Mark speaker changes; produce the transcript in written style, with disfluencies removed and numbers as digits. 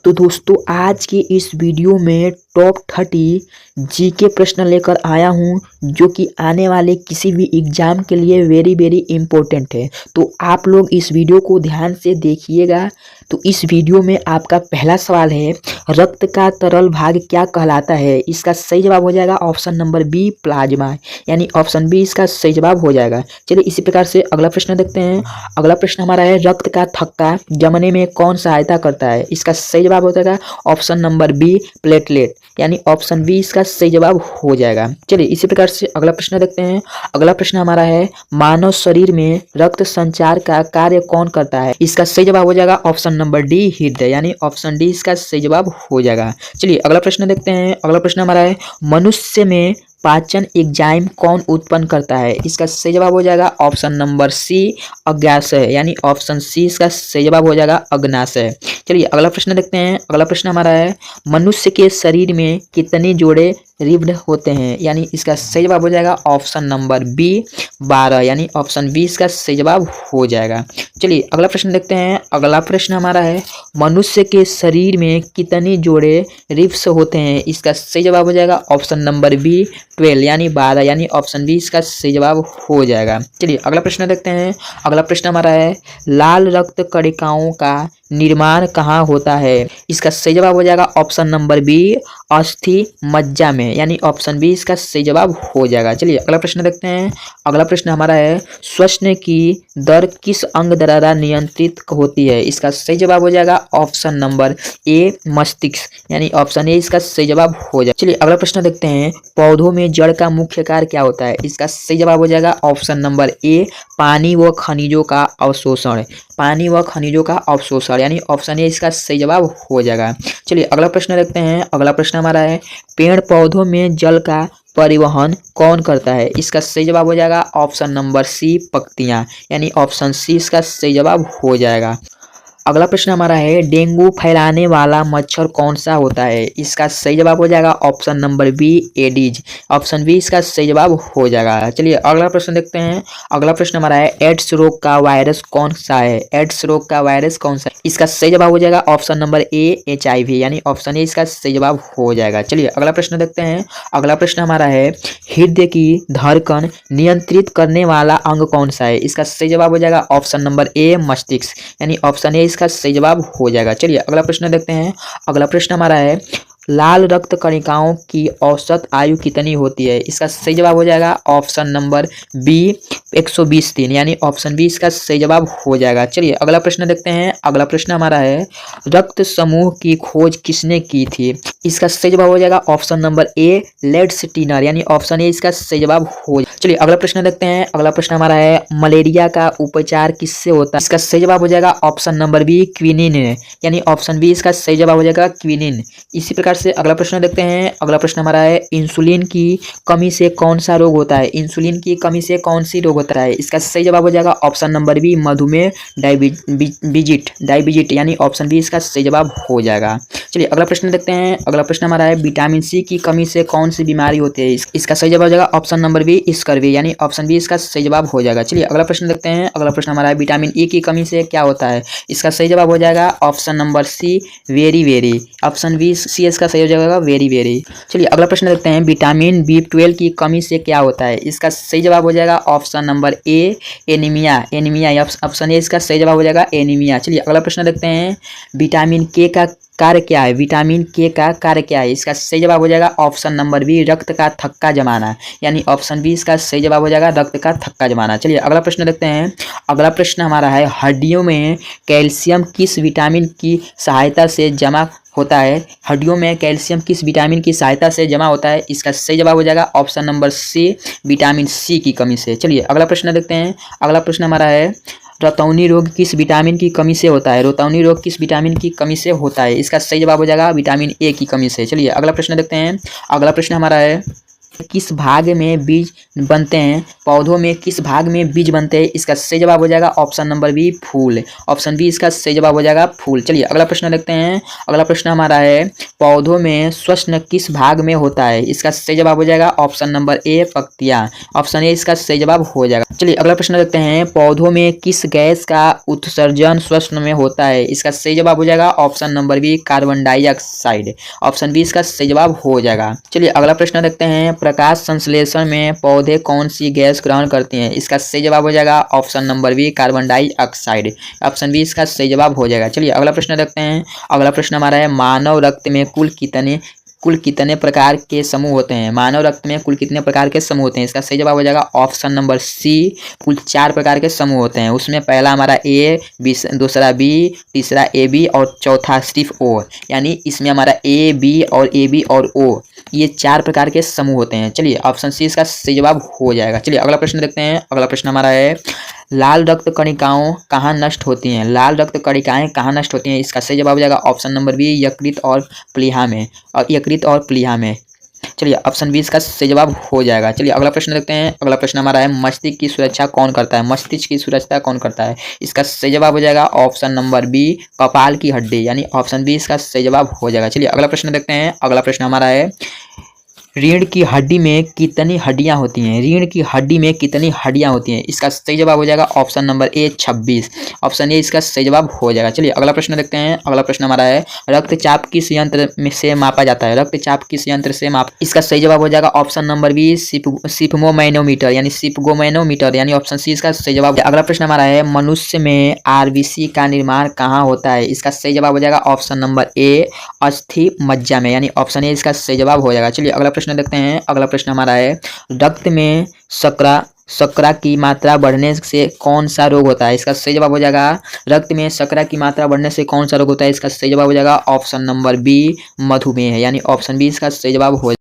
Speaker 1: तो दोस्तों आज के इस वीडियो में टॉप 30 जीके प्रश्न लेकर आया हूं जो कि आने वाले किसी भी एग्जाम के लिए वेरी वेरी इंपॉर्टेंट है। तो आप लोग इस वीडियो को ध्यान से देखिएगा। तो इस वीडियो में आपका पहला सवाल है, रक्त का तरल भाग क्या कहलाता है? इसका सही जवाब हो जाएगा ऑप्शन नंबर बी, प्लाज्मा, यानी ऑप्शन बी इसका सही जवाब हो जाएगा। चलिए इसी प्रकार से अगला प्रश्न देखते हैं। अगला प्रश्न हमारा है, रक्त का थक्का जमने में कौन सहायता करता है? इसका सही जवाब हो जाएगा ऑप्शन नंबर बी, प्लेटलेट, यानी ऑप्शन बी इसका सही जवाब हो जाएगा। चलिए इसी प्रकार से अगला प्रश्न देखते हैं। अगला प्रश्न हमारा है, मानव शरीर में रक्त संचार का कार्य कौन करता है? इसका सही जवाब हो जाएगा ऑप्शन नंबर डी, हृदय, यानी ऑप्शन डी इसका सही जवाब हो जाएगा। चलिए अगला प्रश्न देखते हैं। अगला प्रश्न हमारा है, मनुष्य में पाचन एंजाइम कौन उत्पन्न करता है? इसका सही जवाब हो जाएगा ऑप्शन नंबर सी, अग्नाशय, यानी ऑप्शन सी इसका सही जवाब हो जाएगा अग्नाशय। चलिए अगला प्रश्न देखते हैं। अगला प्रश्न हमारा है, मनुष्य के शरीर में कितने जोड़े रिब्ड होते हैं? यानी इसका सही जवाब हो जाएगा ऑप्शन नंबर बी, 12, यानी ऑप्शन बी इसका सही जवाब हो जाएगा। चलिए अगला प्रश्न देखते हैं। अगला प्रश्न हमारा है, मनुष्य के शरीर में कितने जोड़े रिब्स होते हैं? इसका सही जवाब हो जाएगा ऑप्शन नंबर बी, 12, यानी 12, यानी ऑप्शन बी इसका सही जवाब हो जाएगा। चलिए अगला प्रश्न देखते हैं। अगला प्रश्न हमारा है, लाल रक्त कणिकाओं का निर्माण कहाँ होता है? इसका सही जवाब हो जाएगा ऑप्शन नंबर बी, अस्थि मज्जा में, यानी ऑप्शन बी इसका सही जवाब हो जाएगा। चलिए अगला प्रश्न देखते हैं। अगला प्रश्न हमारा है, श्वसन की दर किस अंग द्वारा नियंत्रित होती है? इसका सही जवाब हो जाएगा ऑप्शन नंबर ए, मस्तिष्क, यानी ऑप्शन ए इसका सही जवाब हो जाएगा। चलिए अगला प्रश्न देखते हैं, पौधों में जड़ का मुख्य कार्य क्या होता है? इसका सही जवाब हो जाएगा ऑप्शन नंबर ए, पानी व खनिजों का अवशोषण, पानी व खनिजों का अवशोषण, यानी ऑप्शन ए इसका सही जवाब हो जाएगा। चलिए अगला प्रश्न देखते हैं। अगला प्रश्न हमारा है, पेड़ पौधों में जल का परिवहन कौन करता है? इसका सही जवाब हो जाएगा ऑप्शन नंबर सी, पत्तियां, यानी ऑप्शन सी इसका सही जवाब हो जाएगा। अगला प्रश्न हमारा है, डेंगू फैलाने वाला मच्छर कौन सा होता है? इसका सही जवाब हो जाएगा option number B, Aedes, option B इसका सही जवाब हो जाएगा। चलिए अगला प्रश्न देखते हैं। अगला प्रश्न हमारा है, एड्स रोग का वायरस कौन सा है? एड्स रोग का वायरस कौन सा है? इसका सही जवाब हो जाएगा ऑप्शन नंबर ए, HIV, यानी ऑप्शन ए इसका सही जवाब हो जाएगा। चलिए अगला प्रश्न देखते हैं। अगला प्रश्न हमारा है, हृदय की धड़कन नियंत्रित करने वाला अंग कौन सा है? इसका सही जवाब हो जाएगा ऑप्शन नंबर ए, मस्तिष्क, यानी ऑप्शन ए इसका सही जवाब हो जाएगा। चलिए अगला प्रश्न देखते हैं। अगला प्रश्न हमारा है, लाल रक्त कणिकाओं की औसत आयु कितनी होती है? इसका सही जवाब हो जाएगा ऑप्शन नंबर बी, 120 दिन, यानी ऑप्शन बी इसका सही जवाब हो जाएगा। चलिए अगला प्रश्न देखते हैं। अगला प्रश्न हमारा है, रक्त समूह की खोज किसने की थी? इसका सही जवाब हो जाएगा ऑप्शन नंबर ए, लेड्सटीनर, यानी ऑप्शन ए इसका सही जवाब हो। चलिए अगला प्रश्न देखते हैं। अगला प्रश्न हमारा है, मलेरिया का उपचार किससे होता है? इसका सही जवाब हो जाएगा ऑप्शन नंबर बी, क्विनिन, यानी ऑप्शन बी इसका सही जवाब हो जाएगा क्विनिन। इसी प्रकार से अगला प्रश्न देखते हैं। अगला प्रश्न हमारा है, इंसुलिन की कमी से कौन सा रोग होता है? इंसुलिन की कमी से कौन सी रोग होता है? इसका सही जवाब हो जाएगा ऑप्शन नंबर बी, मधुमेह, डायबिजिट, यानी ऑप्शन बी इसका सही जवाब हो जाएगा। चलिए अगला प्रश्न देखते हैं। अगला प्रश्न हमारा है, विटामिन सी की कमी से कौन सी बीमारी होती है? इसका सही जवाब हो जाएगा ऑप्शन नंबर बी, स्कर्वी, यानी ऑप्शन बी इसका सही जवाब हो जाएगा। चलिए अगला प्रश्न देखते हैं। अगला प्रश्न हमारा है, विटामिन ई की कमी से क्या होता है? इसका सही जवाब हो जाएगा ऑप्शन नंबर सी, वेरी वेरी, ऑप्शन बी सी इसका सही हो जाएगा वेरी वेरी। चलिए अगला प्रश्न देखते हैं, विटामिन B12 की कमी से क्या होता है? इसका सही जवाब हो जाएगा option number A, anaemia, option A इसका सही जवाब हो जाएगा एनीमिया। चलिए अगला प्रश्न देखते हैं, विटामिन के का कार्य क्या है? विटामिन के का कार्य क्या है? इसका सही जवाब हो जाएगा ऑप्शन नंबर बी, रक्त का थक्का जमाना, यानी ऑप्शन बी इसका सही जवाब हो जाएगा रक्त का थक्का जमाना। चलिए अगला प्रश्न देखते हैं। अगला प्रश्न हमारा है, हड्डियों में कैल्शियम किस विटामिन की सहायता से जमा होता है? हड्डियों में कैल्शियम किस विटामिन की सहायता से जमा होता है? इसका सही जवाब हो जाएगा option number C, vitamin C की कमी से। चलिए अगला प्रश्न देखते हैं। अगला प्रश्न हमारा है, रतौनी रोग किस विटामिन की कमी से होता है? रतौनी रोग किस विटामिन की कमी से होता है? इसका सही जवाब हो जाएगा विटामिन ए की कमी से। चलिए अगला प्रश्न देखते हैं। अगला प्रश्न हमारा है, किस भाग में बीज बनते हैं? पौधों में किस भाग में बीज बनते हैं? इसका सही जवाब हो जाएगा ऑप्शन नंबर बी, फूल। ऑप्शन बी इसका सही जवाब हो जाएगा, फूल। चलिए अगला प्रश्न देखते हैं। अगला प्रश्न हमारा है, पौधों में श्वसन किस भाग में होता है? इसका सही जवाब हो जाएगा ऑप्शन नंबर ए, पत्तियां। ऑप्शन ए इसका सही जवाब हो जाएगा। चलिए अगला प्रश्न देखते हैं। पौधों में किस गैस का उत्सर्जन श्वसन में होता है? इसका सही जवाब हो जाएगा option number B, carbon dioxide. Option B इसका सही जवाब हो जाएगा। चलिए अगला प्रश्न देखते हैं। प्रकाश संश्लेषण में पौधे कौन सी गैस ग्रहण करती हैं? इसका सही जवाब हो जाएगा option number B, carbon dioxide. Option B इसका सही जवाब हो जाएगा। चलिए अगला प्रश्न देखते हैं। अगला प्रश्न हमारा है, मानव रक्त में कुल कितने प्रकार के समूह होते हैं? मानव रक्त में कुल कितने प्रकार के समूह होते हैं? इसका सही जवाब हो जाएगा ऑप्शन नंबर सी, कुल 4 प्रकार के समूह होते हैं। उसमें पहला हमारा ए, दूसरा बी, तीसरा ए बी और चौथा सिर्फ ओ। यानी इसमें हमारा ए बी और ओ ये 4 प्रकार के समूह होते हैं। चलिए ऑप्शन सी इसका सही जवाब हो जाएगा। चलिए अगला प्रश्न देखते हैं। अगला प्रश्न हमारा है, लाल रक्त कणिकाओं कहाँ नष्ट होती हैं? लाल रक्त कणिकाएं कहाँ नष्ट होती हैं? इसका सही जवाब हो जाएगा ऑप्शन नंबर बी, यकृत और प्लीहा में। चलिए ऑप्शन बी इसका सही जवाब हो जाएगा। चलिए अगला प्रश्न देखते हैं। अगला प्रश्न हमारा है, मस्तिष्क की सुरक्षा कौन करता है? मस्तिष्क की सुरक्षा कौन करता है? इसका सही जवाब हो जाएगा ऑप्शन नंबर बी, कपाल की हड्डी। यानी ऑप्शन बी इसका सही जवाब हो जाएगा। चलिए अगला प्रश्न देखते हैं। अगला प्रश्न हमारा है, रीढ़ की हड्डी में कितनी हड्डियां होती हैं? रीढ़ की हड्डी में कितनी हड्डियां होती हैं? इसका सही जवाब हो जाएगा option number A, 26। Option A इसका सही जवाब हो जाएगा। चलिए अगला प्रश्न देखते हैं। अगला प्रश्न हमारा है, रक्तचाप किस यंत्र में से मापा जाता है? रक्तचाप किस यंत्र से इसका सही जवाब हो जाएगा ऑप्शन नंबर बी, सिफ्गोमैनोमीटर। यानी सिफ्गोमैनोमीटर। यानी ऑप्शन सी इसका सही जवाब। अगला प्रश्न हमारा है, मनुष्य में आरबीसी का निर्माण कहाँ होता है? इसका सही जवाब हो जाएगा ऑप्शन नंबर ए, अस्थि मज्जा में। यानी ऑप्शन ए इसका सही जवाब हो जाएगा। चलिए अगला प्रश्न देखते हैं। अगला प्रश्न हमारा है, रक्त में शर्करा की मात्रा बढ़ने से कौन सा रोग होता है? इसका सही जवाब हो जाएगा, रक्त में शर्करा की मात्रा बढ़ने से कौन सा रोग होता है? इसका सही जवाब हो जाएगा ऑप्शन नंबर बी, मधुमेह। यानी ऑप्शन बी इसका सही जवाब हो